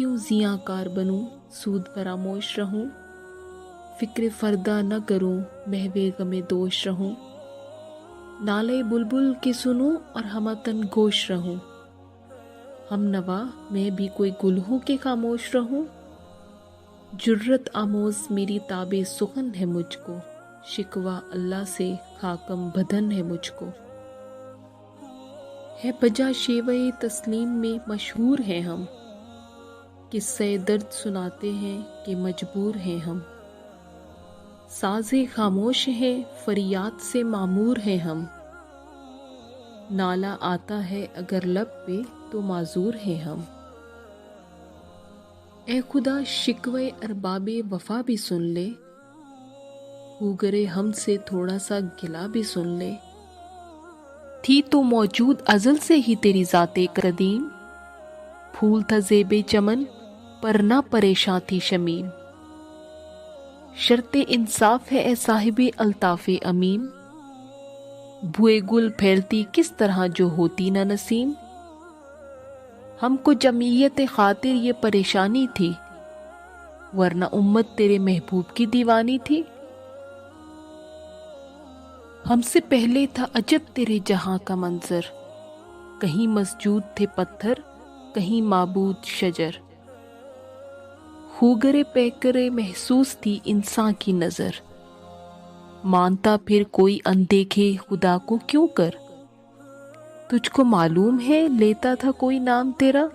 کیوں زیاں کار بنوں، سود فراموش رہوں، فکر فردا نہ کروں، محو غم دوش رہوں، نالے بلبل کے سنوں اور ہمتن گوش رہوں، ہم نوا میں بھی کوئی گل ہوں کہ خاموش رہوں، جرت آموز میری تاب سخن ہے مجھ کو، شکوہ اللہ سے خاکم بدن ہے مجھ کو، ہے بجا شیوہ تسلیم میں مشہور ہیں ہم، قصہ درد سناتے ہیں کہ مجبور ہیں ہم، سازے خاموش ہیں فریاد سے معمور ہیں ہم، نالہ آتا ہے اگر لب پہ تو معذور ہیں ہم، اے خدا شکوہ ارباب وفا بھی سن لے، ہوگرے ہم سے تھوڑا سا گلہ بھی سن لے، تھی تو موجود ازل سے ہی تیری ذات قدیم، پھول تھا زیب چمن پر نہ پریشاں تھی شمیم، شرط انصاف ہے اے صاحب الطاف امیم، بوئے گل پھیلتی کس طرح جو ہوتی نہ نسیم، ہم کو جمعیت خاطر یہ پریشانی تھی، ورنہ امت تیرے محبوب کی دیوانی تھی، ہم سے پہلے تھا عجب تیرے جہاں کا منظر، کہیں مسجود تھے پتھر کہیں معبود شجر، خوگرے پیکرے محسوس تھی انسان کی نظر، مانتا پھر کوئی اندیکھے خدا کو کیوں کر، تجھ کو معلوم ہے لیتا تھا کوئی نام تیرا،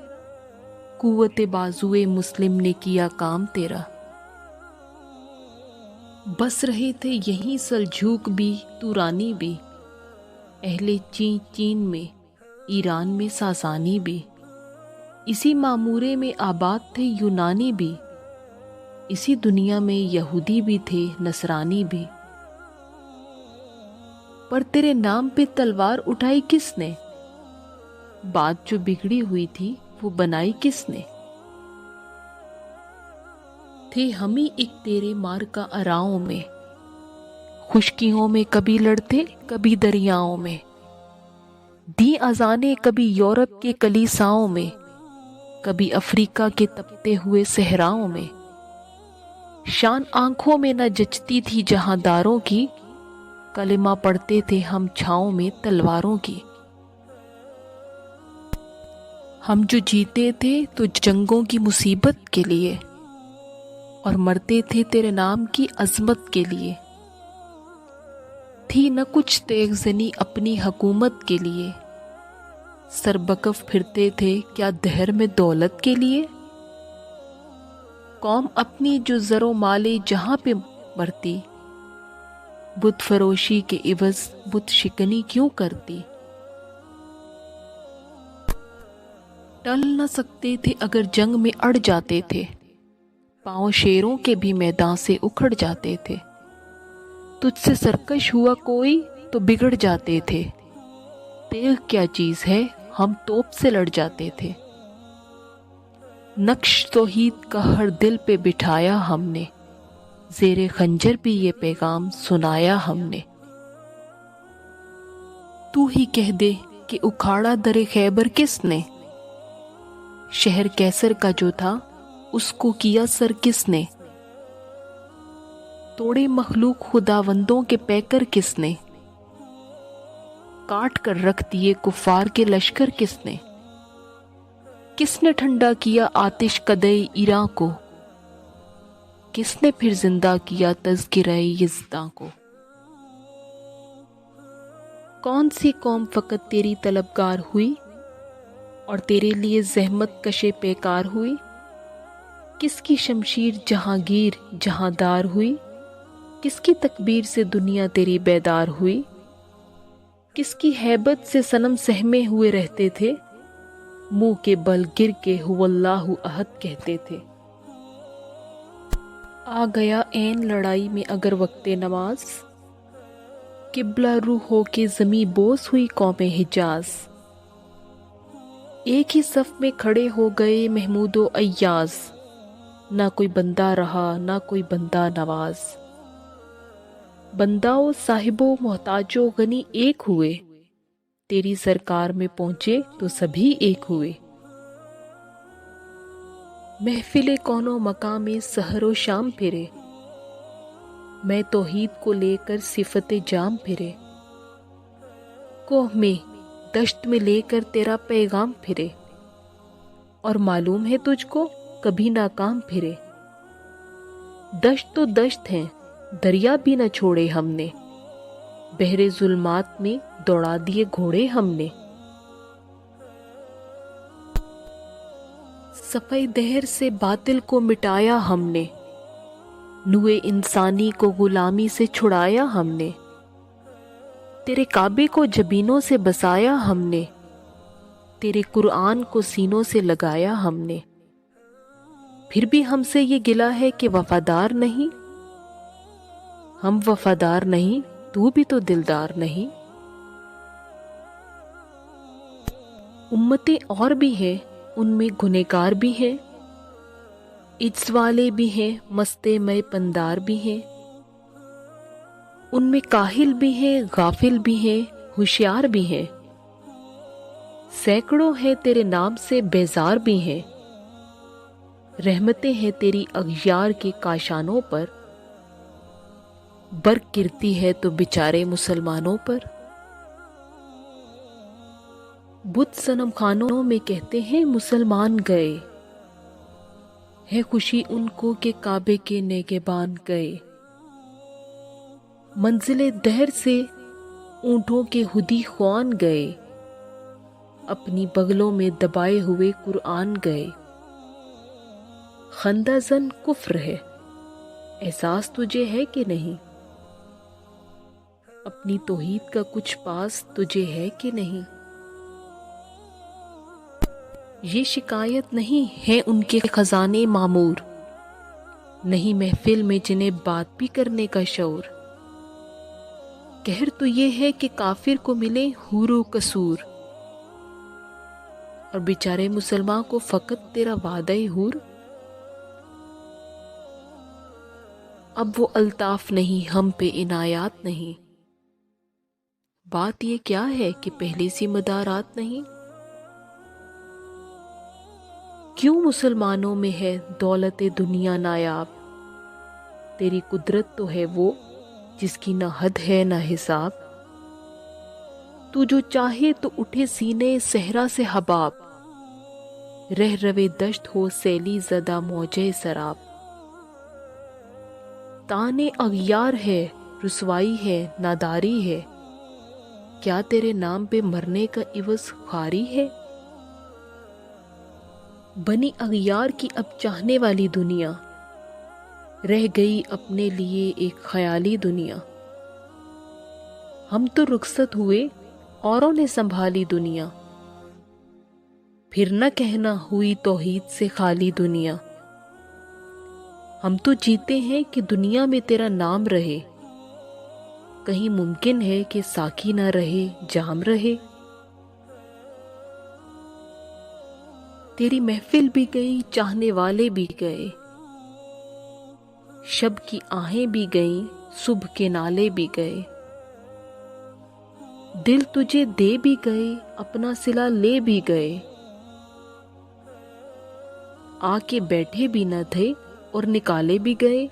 قوت بازوئے مسلم نے کیا کام تیرا، بس رہے تھے یہیں سلجوق بھی تورانی بھی، اہل چین چین میں ایران میں ساسانی بھی، اسی معمورے میں آباد تھے یونانی بھی، اسی دنیا میں یہودی بھی تھے نصرانی بھی، پر تیرے نام پہ تلوار اٹھائی کس نے، بات جو بگڑی ہوئی تھی وہ بنائی کس نے، تھے ہم ہی ایک تیرے مار کا اراؤں میں، خشکیوں میں کبھی لڑتے کبھی دریاؤں میں، دی اذانیں کبھی یورپ کے کلیساؤں میں، کبھی افریقہ کے تپتے ہوئے صحراؤں میں، شان آنکھوں میں نہ جچتی تھی جہاں داروں کی، کلمہ پڑھتے تھے ہم چھاؤں میں تلواروں کی، ہم جو جیتے تھے تو جنگوں کی مصیبت کے لیے، اور مرتے تھے تیرے نام کی عظمت کے لیے، تھی نہ کچھ تیغ زنی اپنی حکومت کے لیے، سربکف پھرتے تھے کیا دہر میں دولت کے لیے، قوم اپنی جو زر و مال جہاں پہ مرتی، بت فروشی کے عوض بت شکنی کیوں کرتی، ٹل نہ سکتے تھے اگر جنگ میں اڑ جاتے تھے، پاؤں شیروں کے بھی میدان سے اکھڑ جاتے تھے، تجھ سے سرکش ہوا کوئی تو بگڑ جاتے تھے، تیغ کیا چیز ہے ہم توپ سے لڑ جاتے تھے، نقش توحید کا ہر دل پہ بٹھایا ہم نے، زیر خنجر بھی یہ پیغام سنایا ہم نے، تو ہی کہہ دے کہ اکھاڑا در خیبر کس نے، شہر کیسر کا جو تھا اس کو کیا سر کس نے، توڑے مخلوق خداوندوں کے پیکر کس نے، کاٹ کر رکھ دیے کفار کے لشکر کس نے، کس نے ٹھنڈا کیا آتش قدع ایراں کو، کس نے پھر زندہ کیا تذکرہ یزداں کو، کون سی قوم فقط تیری طلبگار ہوئی اور تیرے لیے زحمت کشے پیکار ہوئی، کس کی شمشیر جہانگیر جہاں دار ہوئی، کس کی تکبیر سے دنیا تیری بیدار ہوئی، کس کی ہیبت سے صنم سہمے ہوئے رہتے تھے، منہ کے بل گر کے هو اللہ احد کہتے تھے، آ گیا عین لڑائی میں اگر وقت نماز، قبلہ رو ہو کے زمیں بوس ہوئی قوم حجاز، ایک ہی صف میں کھڑے ہو گئے محمود و ایاز، نہ کوئی بندہ رہا نہ کوئی بندہ نواز، بندہ و صاحب و محتاج و غنی ایک ہوئے، تیری سرکار میں پہنچے تو سبھی ایک ہوئے، محفل کونو مقام سحر و شام پھرے، میں توحید کو لے کر صفت جام پھرے، کوہ میں دشت میں لے کر تیرا پیغام پھرے، اور معلوم ہے تجھ کو کبھی ناکام پھرے۔ دشت تو دشت ہیں، دریا بھی نہ چھوڑے ہم نے، بحر ظلمات میں دوڑا دیے گھوڑے ہم نے۔ صفحہ دہر سے باطل کو مٹایا ہم نے، نوع انسانی کو غلامی سے چھڑایا ہم نے، تیرے کعبے کو جبینوں سے بسایا ہم نے، تیرے قرآن کو سینوں سے لگایا ہم نے۔ پھر بھی ہم سے یہ گلہ ہے کہ وفادار نہیں، ہم وفادار نہیں تو بھی تو دلدار نہیں۔ امتیں اور بھی ہیں، ان میں گنہگار بھی ہیں، عجز والے بھی ہیں، مستے میں پندار بھی ہیں، ان میں کاہل بھی ہیں، غافل بھی ہیں، ہوشیار بھی ہیں، سینکڑوں ہیں تیرے نام سے بیزار بھی ہیں۔ رحمتیں ہیں تیری اغیار کے کاشانوں پر، برق گرتی ہے تو بیچارے مسلمانوں پر۔ بت صنم خانوں میں کہتے ہیں مسلمان گئے، ہے خوشی ان کو کہ کعبے کے نگہبان گئے۔ منزل دہر سے اونٹوں کے ہدی خوان گئے، اپنی بغلوں میں دبائے ہوئے قرآن گئے۔ خندہ زن کفر ہے، احساس تجھے ہے کہ نہیں؟ اپنی توحید کا کچھ پاس تجھے ہے کہ نہیں؟ یہ شکایت نہیں ہے ان کے خزانے معمور، نہیں محفل میں جنہیں بات بھی کرنے کا شعور۔ قہر تو یہ ہے کہ کافر کو ملے حور و قصور، اور بیچارے مسلمان کو فقط تیرا وعدہ حور۔ اب وہ الطاف نہیں، ہم پہ عنایات نہیں، بات یہ کیا ہے کہ پہلے سی مدارات نہیں؟ کیوں مسلمانوں میں ہے دولت دنیا نایاب؟ تیری قدرت تو ہے وہ جس کی نہ حد ہے نہ حساب، تو جو چاہے تو اٹھے سینے صحرا سے حباب، رہ روے دشت ہو سیلی زدہ موجے سراب۔ تانے اغیار ہے، رسوائی ہے، ناداری ہے، کیا تیرے نام پہ مرنے کا عوض خواری ہے؟ بنی اغیار کی اب چاہنے والی دنیا، رہ گئی اپنے لیے ایک خیالی دنیا۔ ہم تو رخصت ہوئے، اوروں نے سنبھالی دنیا، پھر نہ کہنا ہوئی توحید سے خالی دنیا۔ ہم تو جیتے ہیں کہ دنیا میں تیرا نام رہے، کہیں ممکن ہے کہ ساقی نہ رہے جام رہے۔ تیری محفل بھی گئی، چاہنے والے بھی گئے، شب کی آہیں بھی گئیں، صبح کے نالے بھی گئے۔ دل تجھے دے بھی گئے، اپنا صلہ لے بھی گئے، آ کے بیٹھے بھی نہ تھے اور نکالے بھی گئے۔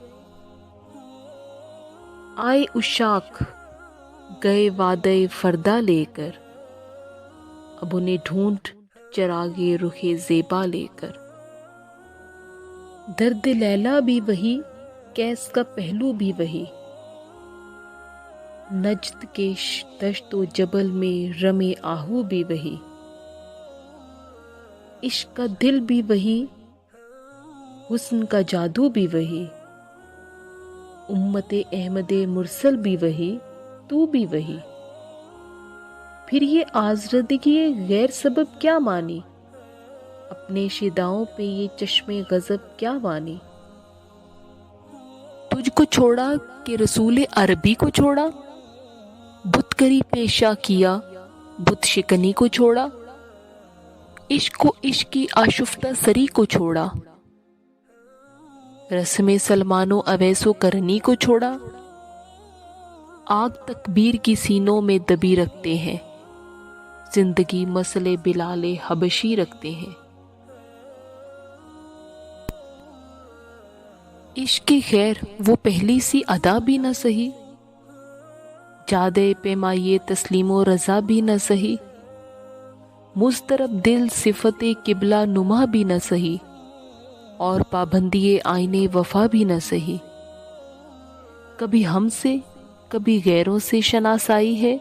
آئے عشاق گئے وعدہ فردا لے کر، اب انہیں ڈھونڈ چراغے رخ زیبا لے کر۔ درد لیلا بھی وہی، کیس کا پہلو بھی وہی، نجد کے دشت و جبل میں رمے آہو بھی وہی، عشق کا دل بھی وہی، حسن کا جادو بھی وہی، امت احمد مرسل بھی وہی، تو بھی وہی۔ پھر یہ آزردگی غیر سبب کیا مانی، اپنے شیداؤں پہ یہ چشم غضب کیا وانی؟ تجھ کو چھوڑا کہ رسول عربی کو چھوڑا، بت کری پیشہ کیا، بت شکنی کو چھوڑا، عشق کو عشق کی آشفتہ سری کو چھوڑا، رسم سلمان و اویس و کرنی کو چھوڑا۔ آگ تکبیر کی سینوں میں دبی رکھتے ہیں، زندگی مسئلے بلال حبشی رکھتے ہیں۔ عشق کی خیر وہ پہلی سی ادا بھی نہ سہی، جادے پیمائے تسلیم و رضا بھی نہ سہی، مضطرب دل صفت قبلہ نما بھی نہ سہی، اور پابندی آئین وفا بھی نہ سہی۔ کبھی ہم سے کبھی غیروں سے شناسائی ہے،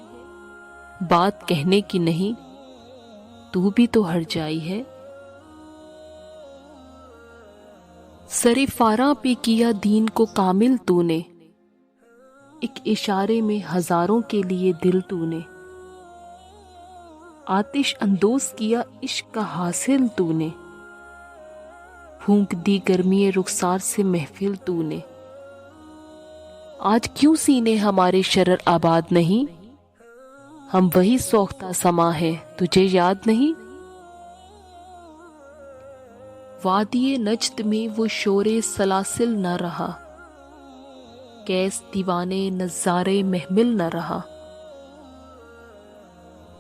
بات کہنے کی نہیں تو بھی تو ہر جائی ہے۔ سر فاراں پہ کیا دین کو کامل تو نے، ایک اشارے میں ہزاروں کے لیے دل تو نے، آتش اندوز کیا عشق کا حاصل تو نے، پھونک دی گرمی رخسار سے محفل تو نے۔ آج کیوں سینے ہمارے شرر آباد نہیں، ہم وہی سوختہ سما ہے تجھے یاد نہیں۔ وادی نجد میں وہ شور سلاسل نہ رہا، کیس دیوانے نظارے محمل نہ رہا،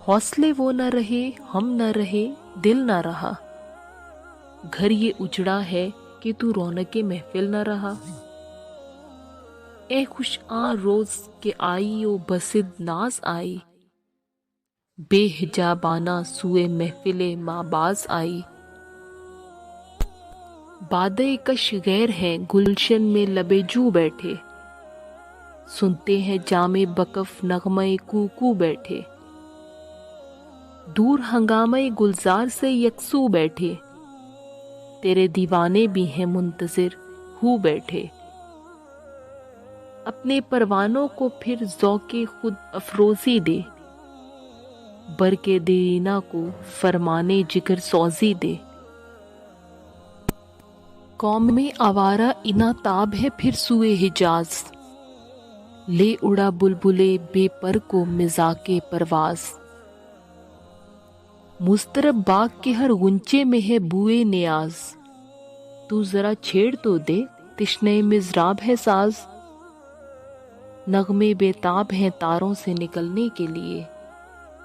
حوصلے وہ نہ رہے ہم نہ رہے دل نہ رہا، گھر یہ اجڑا ہے کہ تو رونق محفل نہ رہا۔ اے خوش آن روز کہ آئی و بسد ناز آئی، بے حجابانہ سوئے محفل ماں باز آئی۔ بادے کش غیر ہیں گلشن میں لبے جو بیٹھے، سنتے ہیں جام بکف نغمہ کوکو بیٹھے، دور ہنگامہ گلزار سے یکسو بیٹھے، تیرے دیوانے بھی ہیں منتظر ہو بیٹھے۔ اپنے پروانوں کو پھر ذوق خود افروزی دے، برق دیرینہ کو فرمانے جگر سوزی دے۔ قوم میں آوارہ انا تاب ہے پھر سوئے حجاز، لے اڑا بلبلے بے پر کو مزاق پرواز۔ مضطرب باغ کے ہر غنچے میں ہے بوئے نیاز، تو ذرا چھیڑ تو دے تشنہ مضراب ہے ساز۔ نغمے بے تاب ہیں تاروں سے نکلنے کے لیے،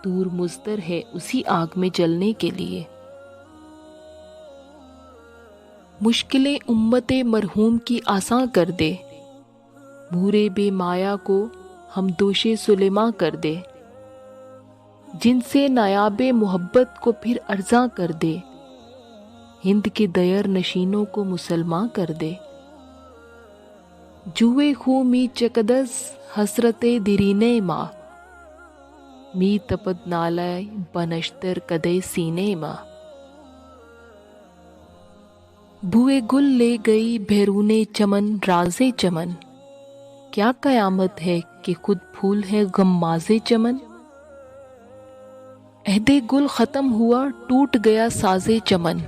دور مضطر ہے اسی آگ میں جلنے کے لیے۔ مشکلیں امت مرحوم کی آساں کر دے، بھورے بے مایا کو ہم دوش سلیماں کر دے، جن سے نایاب محبت کو پھر ارزاں کر دے، ہند کے دیر نشینوں کو مسلماں کر دے۔ جوئے خوں می چکدز حسرت دیرینے ماں، می تپد نالائے بنشتر کدے سینے ماں۔ بوئے گل لے گئی بیرونے چمن رازے چمن، کیا قیامت ہے کہ خود پھول ہے غمازے چمن۔ عہد گل ختم ہوا ٹوٹ گیا سازے چمن،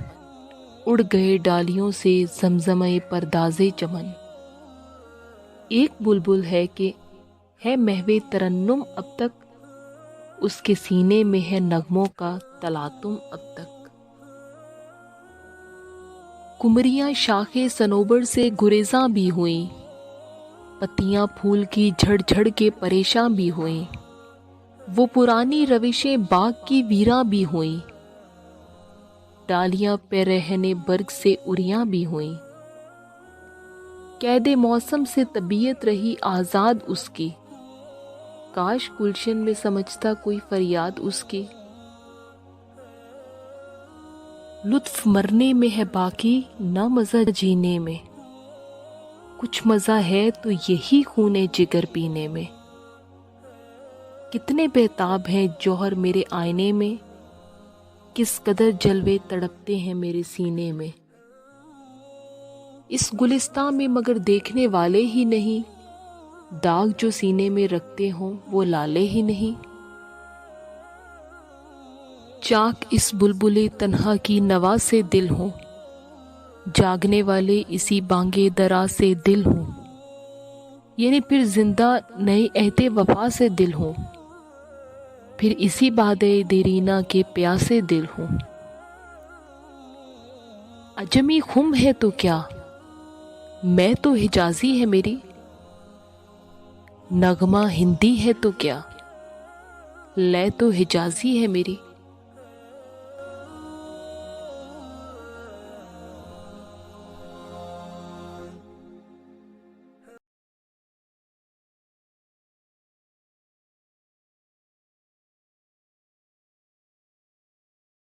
اڑ گئے ڈالیوں سے زمزمہ پردازے چمن۔ ایک بلبل ہے کہ ہے محو ترنم اب تک، اس کے سینے میں ہے نغموں کا تلاطم اب تک۔ کمریاں شاخ صنوبر سے گریزاں بھی ہوئیں، پتیاں پھول کی جھڑ جھڑ کے پریشاں بھی ہوئیں، وہ پرانی روشیں باغ کی ویراں بھی ہوئیں، ڈالیاں پہ رہنے برگ سے اریاں بھی ہوئیں۔ قید موسم سے طبیعت رہی آزاد اس کی، کاش گلشن میں سمجھتا کوئی فریاد اس کی۔ لطف مرنے میں ہے باقی نہ مزہ جینے میں، کچھ مزہ ہے تو یہی خون جگر پینے میں۔ کتنے بےتاب ہیں جوہر میرے آئینے میں، کس قدر جلوے تڑپتے ہیں میرے سینے میں۔ اس گلستان میں مگر دیکھنے والے ہی نہیں، داغ جو سینے میں رکھتے ہوں وہ لالے ہی نہیں۔ چاک اس بلبل تنہا کی نوا سے دل ہوں، جاگنے والے اسی بانگے درا سے دل ہوں، یعنی پھر زندہ نئے عہد وفا سے دل ہوں، پھر اسی باد دیرینہ کے پیاسے دل ہوں۔ عجمی خم ہے تو کیا، میں تو حجازی ہے میری، نغمہ ہندی ہے تو کیا، لے تو حجازی ہے میری۔